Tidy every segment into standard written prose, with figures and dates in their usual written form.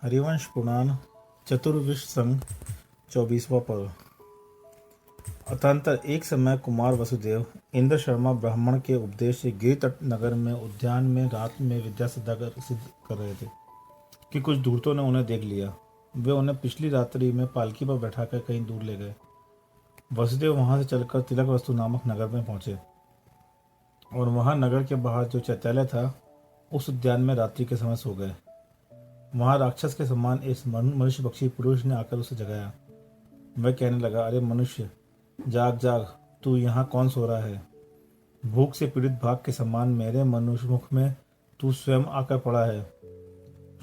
हरिवंश पुराण चतुर्विश संग 24वां पर्व। अतंतर एक समय कुमार वसुदेव इंद्र शर्मा ब्राह्मण के उपदेश से गिरितट नगर में उद्यान में रात में विद्या सिद्ध कर रहे थे कि कुछ दूतों ने उन्हें देख लिया। वे उन्हें पिछली रात्रि में पालकी पर बैठाकर कहीं दूर ले गए। वसुदेव वहां से चलकर तिलक वस्तु नामक नगर में पहुंचे और वहां नगर के बाहर जो चैत्यालय था उस उद्यान में रात्रि के समय सो गए। वहां राक्षस के समान एक मनुष्य पक्षी पुरुष ने आकर उसे जगाया। वह कहने लगा, अरे मनुष्य, जाग जाग, तू यहाँ कौन सो रहा है? भूख से पीड़ित भाग के समान मेरे मनुष्य मुख में तू स्वयं आकर पड़ा है।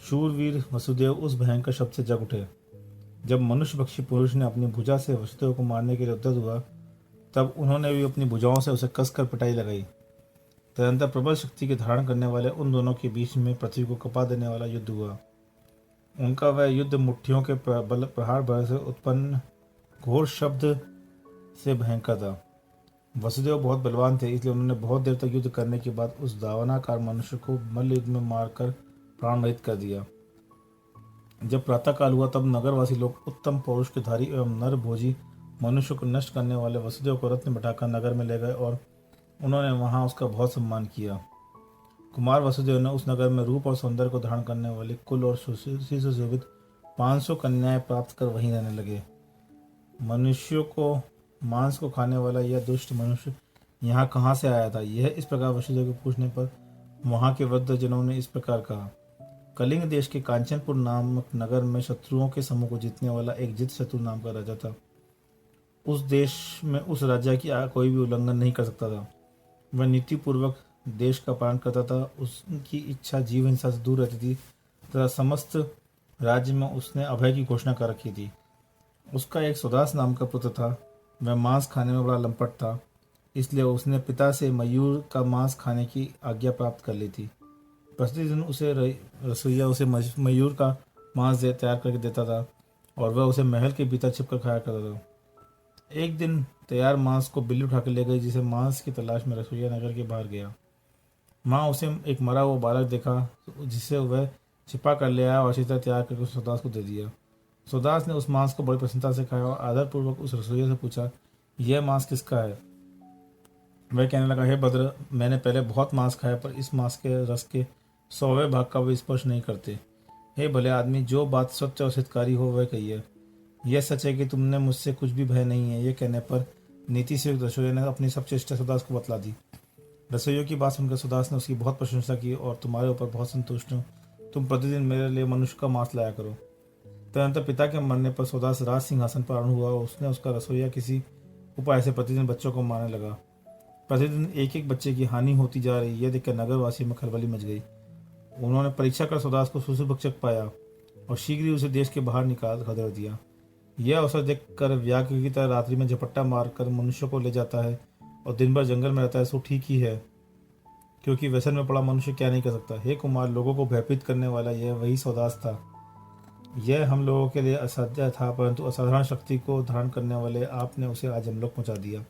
शूरवीर वसुदेव उस भयंकर शब्द से जग उठे। जब मनुष्य पक्षी पुरुष ने अपनी भुजा से वसुदेव को मारने के लिए उद्यत हुआ, तब उन्होंने भी अपनी भुजाओं से उसे कसकर पिटाई लगाई। तदनंतर प्रबल शक्ति के धारण करने वाले उन दोनों के बीच में पृथ्वी को कपा देने वाला युद्ध हुआ। उनका वह युद्ध मुट्ठियों के प्रहार बल से उत्पन्न घोर शब्द से भयंकर था। वसुदेव बहुत बलवान थे, इसलिए उन्होंने बहुत देर तक युद्ध करने के बाद उस दावनाकार मनुष्य को मल्ल युद्ध में मारकर प्राण रहित कर दिया। जब प्रातःकाल हुआ तब नगरवासी लोग उत्तम पौरुष के धारी एवं नर भोजी मनुष्य को नष्ट करने वाले वसुदेव को रथ में बैठाकर नगर में ले गए और उन्होंने वहां उसका बहुत सम्मान किया। कुमार वसुदेव ने उस नगर में रूप और सौंदर्य को धारण करने वाली कुल और सुश्री से शोभित 500 कन्याएं प्राप्त कर वहीं रहने लगे। मनुष्यों को मांस को खाने वाला यह दुष्ट मनुष्य यहाँ कहाँ से आया था? यह इस प्रकार वसुदेव के पूछने पर वहां के वृद्धजनों ने इस प्रकार कहा। कलिंग देश के कांचनपुर नामक नगर में शत्रुओं के समूह को जीतने वाला एक जित शत्रु नाम का राजा था। उस देश में उस राजा की कोई भी उल्लंघन नहीं कर सकता था। वह नीतिपूर्वक देश का पालन करता था। उसकी इच्छा जीव हिंसा से दूर रहती थी तथा समस्त राज्य में उसने अभय की घोषणा कर रखी थी। उसका एक सुदास नाम का पुत्र था। वह मांस खाने में बड़ा लंपट था, इसलिए उसने पिता से मयूर का मांस खाने की आज्ञा प्राप्त कर ली थी। प्रतिदिन उसे रसोइया उसे मयूर का मांस तैयार करके देता था और वह उसे महल के भीतर छिपकर खाया करता था। एक दिन तैयार मांस को बिल्ली उठाकर ले गई, जिसे मांस की तलाश में रसोइया नगर के बाहर गया। माँ उसे एक मरा हुआ बालक देखा, जिसे वह छिपा कर ले आया और अच्छी तरह तैयार करके सुदास को दे दिया। सुदास ने उस मांस को बड़ी प्रसन्नता से खाया और आदरपूर्वक उस रसोइया से पूछा, यह मांस किसका है? वह कहने लगा, हे भद्र, मैंने पहले बहुत मांस खाया, पर इस मांस के रस के 100वें भाग का वे स्पर्श नहीं करते। हे भले आदमी, जो बात सच और हितकारी हो वह कहिए। यह सच है कि तुमने मुझसे कुछ भी भय नहीं है। यह कहने पर नीति से रसोइया ने अपनी सब चेष्टा सुदास को बतला दी। रसोइयों की बात सुनकर सुदास ने उसकी बहुत प्रशंसा की और तुम्हारे ऊपर बहुत संतुष्ट हूँ। तुम प्रतिदिन मेरे लिए मनुष्य का मांस लाया करो। तदनंतर पिता के मरने पर सुदास राज सिंहासन पर आरूढ़ हुआ और उसने उसका रसोइया किसी उपाय से प्रतिदिन बच्चों को मारने लगा। प्रतिदिन एक एक बच्चे की हानि होती जा रही, यह देखकर नगरवासियों में खलबली मच गई। उन्होंने परीक्षा कर सुदास को सुसूभक्षक पाया और शीघ्र ही उसे देश के बाहर निकाल खदेड़ दिया। यह अवसर देखकर व्याघ्र की तरह रात्रि में झपट्टा मारकर मनुष्य को ले जाता है और दिन भर जंगल में रहता है, सो ठीक ही है, क्योंकि व्यसन में पड़ा मनुष्य क्या नहीं कर सकता। हे कुमार, लोगों को भयभीत करने वाला यह वही सुदास था। यह हम लोगों के लिए असाध्य था, परंतु असाधारण शक्ति को धारण करने वाले आपने उसे आज हम लोग पहुंचा दिया।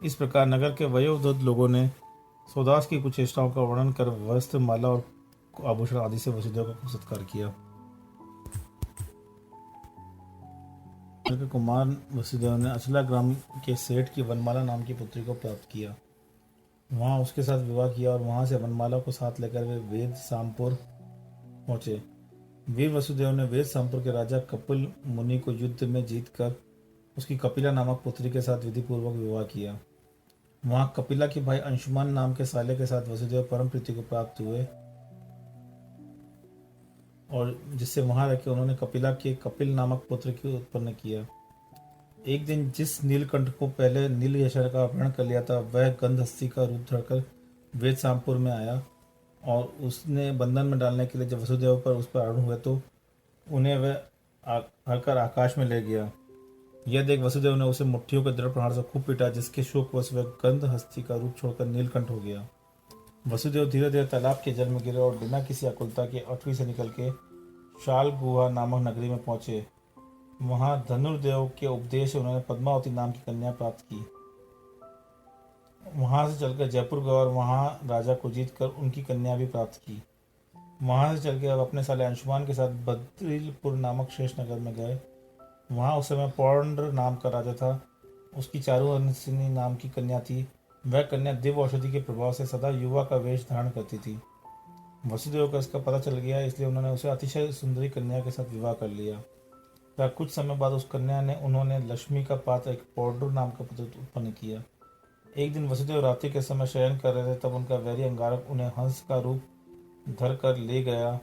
इस प्रकार नगर के वयोवृद्ध लोगों ने सुदास की कुछ चेष्टाओं का वर्णन कर वस्त्र, माला और आभूषण आदि से वसुदेव का सत्कार किया। कुमार वसुदेव ने अचला ग्राम के सेठ की वनमाला नाम की पुत्री को प्राप्त किया। वहां उसके साथ विवाह किया और वहां से वनमाला को साथ लेकर वे वेद सामपुर पहुंचे। वीर वसुदेव ने वेद सामपुर के राजा कपिल मुनि को युद्ध में जीतकर उसकी कपिला नामक पुत्री के साथ विधिपूर्वक विवाह किया। वहां कपिला के भाई अंशुमान नाम के साले के साथ वसुदेव परम प्रीति को प्राप्त हुए और जिससे वहां रहकर उन्होंने कपिला के कपिल नामक पुत्र की उत्पन्न किया। एक दिन जिस नीलकंठ को पहले नील यशर का अपहरण कर लिया था, वह गंधहस्ती का रूप धरकर वेद सामपुर में आया और उसने बंधन में डालने के लिए जब वसुदेव पर उस पर आरूढ़ हुए तो उन्हें वह हरकर आकाश में ले गया। यह देख वसुदेव ने उसे मुट्ठियों के दृढ़ प्रहार से खूब पीटा, जिसके शोकवश वह गंधहस्ती का रूप छोड़कर नीलकंठ हो गया। वसुदेव धीरे धीरे तालाब के जल में गिरे और बिना किसी आकुलता के अटवी से निकल के शाल गुहा नामक नगरी में पहुंचे। वहां धनुर्देव के उपदेश से उन्होंने पद्मावती नाम की कन्या प्राप्त की। वहां से चलकर जयपुर गए और वहां राजा को जीतकर उनकी कन्या भी प्राप्त की। वहाँ से चल के अब अपने साले अंशुमान के साथ बद्रीपुर नामक शेष नगर में गए। वहाँ उस समय पौंड्र नाम का राजा था। उसकी चारुहंसिनी नाम की कन्या थी। वह कन्या दिव्य औषधि के प्रभाव से सदा युवा का वेश धारण करती थी। वसुदेव को इसका पता चल गया, इसलिए उन्होंने उसे अतिशय सुंदरी कन्या के साथ विवाह कर लिया। तब कुछ समय बाद उस कन्या ने उन्होंने लक्ष्मी का पात्र एक पौंड्र नाम का पुत्र उत्पन्न किया। एक दिन वसुदेव रात्रि के समय शयन कर रहे थे, तब उनका वैरी अंगारक उन्हें हंस का रूप धर कर ले गया।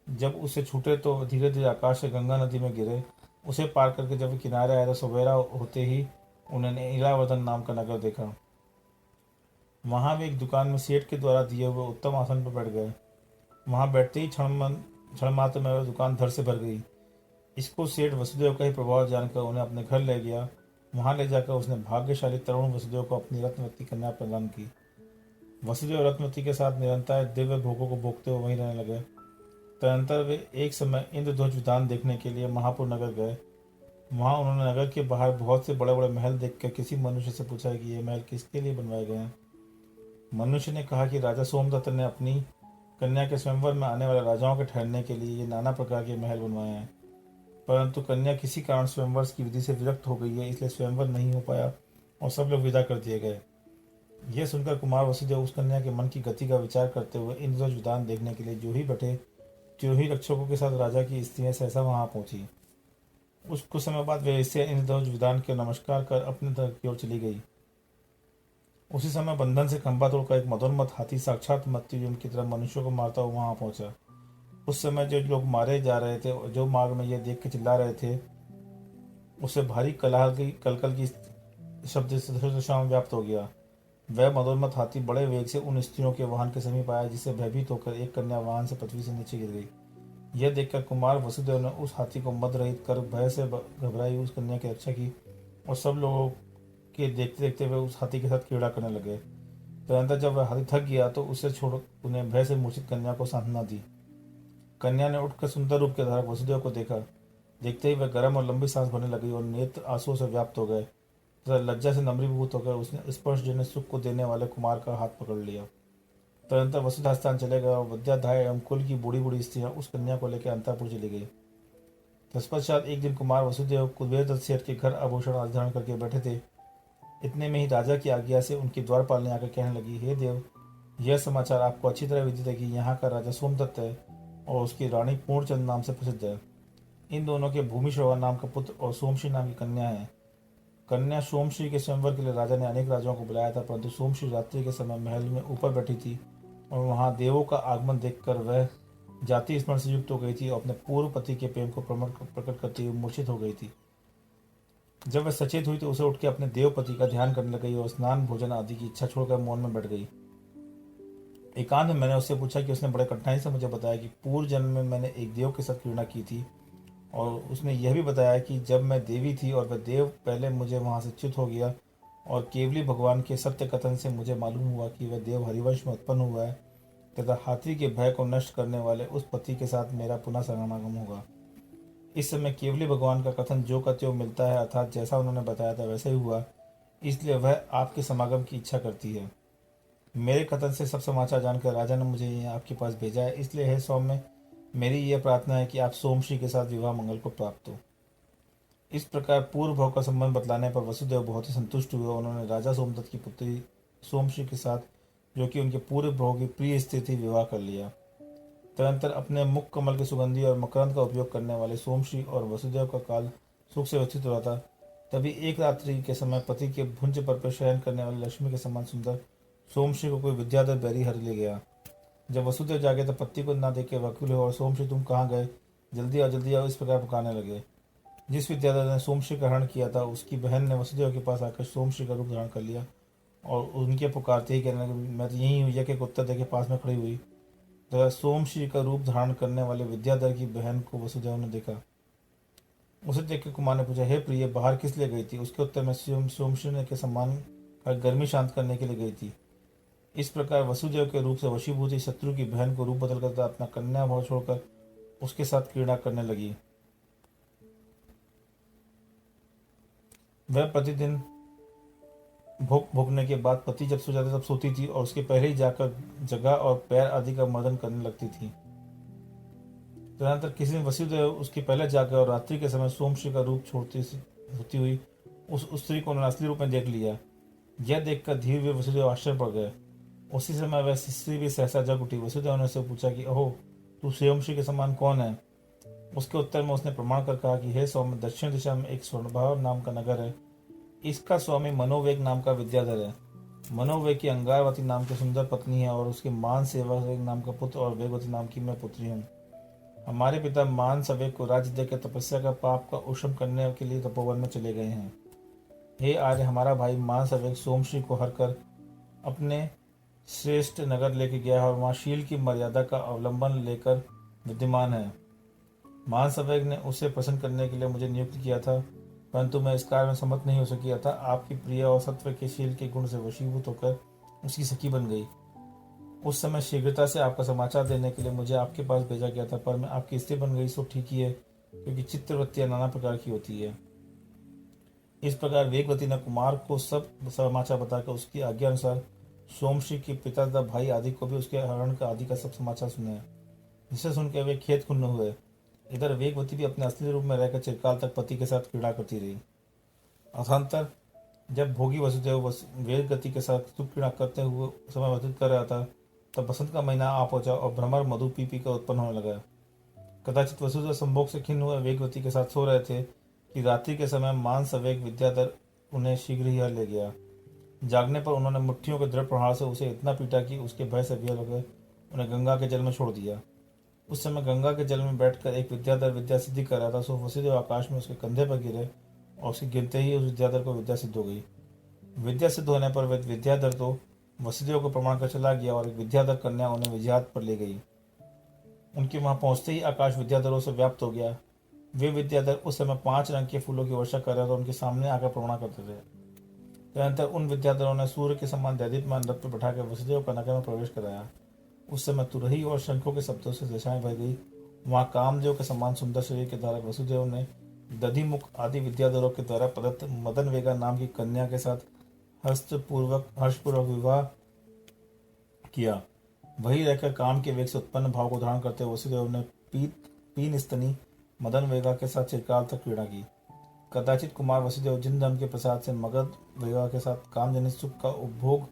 जब उसे छूटे तो धीरे धीरे आकाश से गंगा नदी में गिरे। उसे पार करके जब वे किनारे आए तो सवेरा होते ही उन्होंने इलावर्धन नाम का नगर देखा। वहां वे एक दुकान में सेठ के द्वारा दिए हुए उत्तम आसन पर बैठ गए। वहां बैठते ही क्षण मात्र में वह दुकान धर से भर गई। इसको सेठ वसुदेव का ही प्रभाव जानकर उन्हें अपने घर ले गया। वहां ले जाकर उसने भाग्यशाली तरुण वसुदेव को अपनी रत्नवती कन्या प्रदान की। वसुदेव रत्नवती के साथ निरंतर दिव्य भोगों को भोगते हुए वहीं रहने लगे। तदनंतर वे एक समय इंद्रध्वज विधान देखने के लिए महापुर नगर गए। वहां उन्होंने नगर के बाहर बहुत से बड़े बड़े महल देखकर किसी मनुष्य से पूछा कि ये महल किसके लिए बनवाए गए हैं। मनुष्य ने कहा कि राजा सोमदत्त ने अपनी कन्या के स्वयंवर में आने वाले राजाओं के ठहरने के लिए ये नाना प्रकार के महल बनवाए हैं, परंतु कन्या किसी कारण स्वयंवर की विधि से विरक्त हो गई है, इसलिए स्वयंवर नहीं हो पाया और सब लोग विदा कर दिए गए। यह सुनकर कुमार वसुदेव उस कन्या के मन की गति का विचार करते हुए इंद्रध्वज विधान देखने के लिए जो ही बैठे, त्यों ही रक्षकों के साथ राजा की स्त्रियां सहसा वहां पहुंची। उस कुछ समय बाद वे इससे इंद्रध्वज विधान के नमस्कार कर अपने घर की ओर चली गई। उसी समय बंधन से खंभा तोड़कर एक मदोन्मत्त हाथी साक्षात मृत्युंजय की तरह मनुष्यों को मारता हुआ वहां पहुंचा। उस समय जो लोग मारे जा रहे थे और जो मार्ग में यह देख के चिल्ला रहे थे, उसे भारी कलकल की शब्द से व्याप्त हो गया। वह मदोन्मत्त हाथी बड़े वेग से उन स्त्रियों के वाहन के समीप आया, जिससे भयभीत होकर एक कन्या वाहन से पृथ्वी से नीचे गिर गई। यह देखकर कुमार वसुदेव ने उस हाथी को मद रहित कर भय से घबराई उस कन्या की रक्षा की और सब लोगों के देखते देखते वे उस हाथी के साथ क्रीड़ा करने लगे। तदनंतर जब वह हाथी थक गया तो उसे छोड़ उन्हें भय से मूर्छित कन्या को सांत्वना दी। कन्या ने उठकर सुंदर रूप के धारक वसुदेव को देखा। देखते ही वह गर्म और लंबी सांस भरने लगी और नेत्र आंसुओं से व्याप्त हो गए तथा लज्जा से नम्रीभूत होकर उसने स्पर्शजन्य सुख को देने वाले कुमार का हाथ पकड़ लिया। तदनंतर वसुधा स्थान चले गए और विद्याधाय एवं कुल की बूढ़ी बूढ़ी स्त्रियां उस कन्या को लेकर अंतःपुर चली गई। तत्पश्चात एक दिन कुमार वसुदेव कुबेर सेठ के घर आभूषण आदि धारण करके बैठे थे। इतने में ही राजा की आज्ञा से उनके द्वारपाल ने आकर कहने लगी, हे देव, यह समाचार आपको अच्छी तरह विदित है कि यहाँ का राजा सोमदत्त है और उसकी रानी पूर्णचंद नाम से प्रसिद्ध है। इन दोनों के भूमि श्रवण नाम का पुत्र और सोमश्री नाम की कन्या है। कन्या सोमश्री के स्वयंवर के लिए राजा ने अनेक राजाओं को बुलाया था, परंतु सोमश्री रात्रि के समय महल में ऊपर बैठी थी और वहां देवों का आगमन देखकर वह जाति स्मरण से युक्त हो गई थी और अपने पूर्व पति के प्रेम को प्रकट करती हुई मूर्छित हो गई थी। जब वह सचेत हुई तो उसे उठ के अपने देवपति का ध्यान करने लगी और स्नान भोजन आदि की इच्छा छोड़कर मौन में बैठ गई। एकांत में मैंने उससे पूछा कि उसने बड़े कठिनाई से मुझे बताया कि पूर्व जन्म में मैंने एक देव के साथ क्रीड़ा की थी और उसने यह भी बताया कि जब मैं देवी थी और वह देव पहले मुझे वहां से च्युत हो गया और केवली भगवान के सत्य कथन से मुझे मालूम हुआ कि वह देव हरिवंश में उत्पन्न हुआ है तथा हाथी के भय को नष्ट करने वाले उस पति के साथ मेरा पुनः समागम होगा। इस समय केवली भगवान का कथन जो का त्यों मिलता है, अर्थात जैसा उन्होंने बताया था वैसा ही हुआ, इसलिए वह आपके समागम की इच्छा करती है। मेरे कथन से सब समाचार जानकर राजा ने मुझे यहाँ आपके पास भेजा है, इसलिए है सौम्य, मेरी यह प्रार्थना है कि आप सोमश्री के साथ विवाह मंगल को प्राप्त हो। इस प्रकार पूर्व भाव का संबंध बतलाने पर वसुदेव बहुत ही संतुष्ट हुए। उन्होंने राजा सोमदत्त की पुत्री सोमश्री के साथ, जो कि उनके पूर्व भाव की प्रिय स्त्री थी, विवाह कर लिया। तदनंतर अपने मुख कमल के सुगंधी और मकरंद का उपयोग करने वाले सोमश्री और वसुदेव का काल सुख से व्यतीत हो रहा था। तभी एक रात्रि के समय पति के भुंज पर शयन करने वाली लक्ष्मी के समान सुंदर सोमश्री को कोई विद्याधर बैरी हर ले गया। जब वसुदेव जागे तो पति को न देख के वकील हो और सोमश्री तुम कहाँ गए, जल्दी आओ, इस प्रकार पुकारने लगे। जिस विद्याधर ने सोमश्री का हरण किया था उसकी बहन ने वसुदेव के पास आकर सोमश्री का रूप धारण कर लिया और उनके पुकारते ही कहने लगे, मैं तो यही हूँ, यह के उत्तर देके पास में खड़ी हुई। तो सोमश्री का रूप धारण करने वाले विद्याधर की बहन को वसुदेव ने देखा। उसे देखकर कुमार ने पूछा, हे प्रिय, बाहर किस लिए गई थी? उसके उत्तर में सोमश्री ने के सम्मान का गर्मी शांत करने के लिए गई थी। इस प्रकार वसुदेव के रूप से वशीभूत शत्रु की बहन को रूप बदल कर अपना कन्या भाव छोड़कर उसके साथ क्रीड़ा करने लगी। वह प्रतिदिन भोग भोगने के बाद पति जब सो जाता तब सोती थी और उसके पहले ही जाकर जगह और पैर आदि का मर्दन करने लगती थी। तदनंतर किसी दिन वसुदेव उसके पहले जाकर और रात्रि के समय सोमश्री का रूप होती हुई उस स्त्री को उन्होंने असली रूप में देख लिया। यह देखकर धीरे धीरे वसुदेव आश्चर्य पड़ गए। उसी समय वह स्त्री भी सहसा जग उठी। वसुदेव ने उससे पूछा कि ओहो, तू सोमश्री के समान कौन है? उसके उत्तर में उसने प्रमाण कर कहा कि हे सौम्य, दक्षिण दिशा में एक स्वर्णभाव नाम का नगर है। इसका स्वामी मनोवेग नाम का विद्याधर है। मनोवेग की अंगारवती नाम की सुंदर पत्नी है और उसके मान सेवक नाम का पुत्र और वेगवती नाम की मैं पुत्री हूँ। हमारे पिता मान सवेग को राज्य देकर तपस्या का पाप का उषम करने के लिए तपोवन में चले गए हैं। हे आर्य, हमारा भाई मान सवेग सोमश्री को हरकर अपने श्रेष्ठ नगर लेके गया है और वहाँ शील की मर्यादा का अवलंबन लेकर विद्यमान है। मान सवेग ने उसे प्रसन्न करने के लिए मुझे नियुक्त किया था, परंतु मैं इस कार्य में सम्मत नहीं हो सकी। अतः आपकी प्रिय और सत्व के शील के गुण से वशीभूत होकर उसकी सखी बन गई। उस समय शीघ्रता से आपका समाचार देने के लिए मुझे आपके पास भेजा गया था, पर मैं आपकी स्त्री बन गई सो ठीक ही है, क्योंकि चित्तवृत्तियां नाना प्रकार की होती है। इस प्रकार वेगवती ने कुमार को सब समाचार बताकर उसकी आज्ञा अनुसार सोमश्री के पिता तथा भाई आदि को भी उसके हरण का आदि का सब समाचार सुनाया, जिसे सुनकर वे खेत खिन्न हुए। इधर वेगवती भी अपने असली रूप में रहकर चिरकाल तक पति के साथ क्रीड़ा करती रही। अथांतर जब भोगी वसुदेव वेगवती के साथ सुख क्रीड़ा करते हुए समय व्यतीत कर रहा था, तब बसंत का महीना आ पहुंचा और भ्रमर मधु पी पी कर उत्पन्न होने लगा। कदाचित वसुदेव संभोग से खिन्न हुए वेगवती के साथ सो रहे थे कि रात्रि के समय मान सवेग विद्याधर उन्हें शीघ्र ही हर ले गया। जागने पर उन्होंने मुट्ठियों के दृढ़ प्रहार से उसे इतना पीटा कि उसके भय से विहल होकर उन्हें गंगा के जल में छोड़ दिया। उस समय गंगा के जल में बैठकर एक विद्याधर विद्या सिद्धि कर रहा था, सो वसुदेव आकाश में उसके कंधे पर गिरे और उसके गिरते ही उस विद्याधर को विद्या सिद्ध हो गई। विद्या सिद्ध होने पर विद्याधर तो वसुदेव को प्रमाण कर चला गया और एक विद्याधर कन्या उन्हें विजयात पर ले गई। उनके वहां पहुंचते ही आकाश विद्याधरों से व्याप्त हो गया। वे विद्याधर उस समय 5 रंग के फूलों की वर्षा कर रहे थे और उनके सामने आकर प्रमाण करते थे। तदनंतर उन विद्याधरों ने सूर्य के समान दैदीप्यमान रथ पर बैठाकर वसुदेव का नगर में प्रवेश कराया। उस समय तुरही और शंखों के शब्दों से दिशाएं भर गई। वहां कामदेव के समान सुंदर शरीर के धारक वसुदेव ने दधिमुख आदि विद्याधरों के द्वारा प्रदत्त मदन वेगा नाम की कन्या के साथ हर्षपूर्वक विवाह किया। वही रहकर काम के वेग से उत्पन्न भाव को धारण करते वसुदेव ने पीन स्तनी मदन वेगा के साथ चिरकाल तक क्रीड़ा की। कदाचित कुमार वसुदेव जिन धन के प्रसाद से मगध वेगा के साथ कामजनित सुख का उपभोग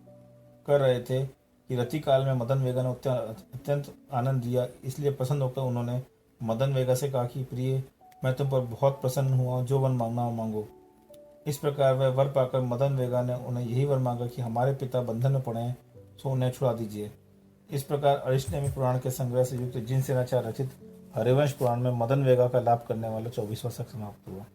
कर रहे थे कि रति काल में मदन वेगा ने अत्यंत आनंद दिया। इसलिए प्रसन्न होकर उन्होंने मदन वेगा से कहा कि प्रिय, मैं तुम पर बहुत प्रसन्न हुआ, जो वर मांगना हो मांगो। इस प्रकार वह वर पाकर मदन वेगा ने उन्हें यही वर मांगा कि हमारे पिता बंधन में पड़े हैं, सो उन्हें छुड़ा दीजिए। इस प्रकार अरिष्टनेमी पुराण के संग्रह से युक्त जिन सेनाचार रचित हरिवंश पुराण में मदन वेगा का लाभ करने वाला 24वां शक समाप्त हुआ।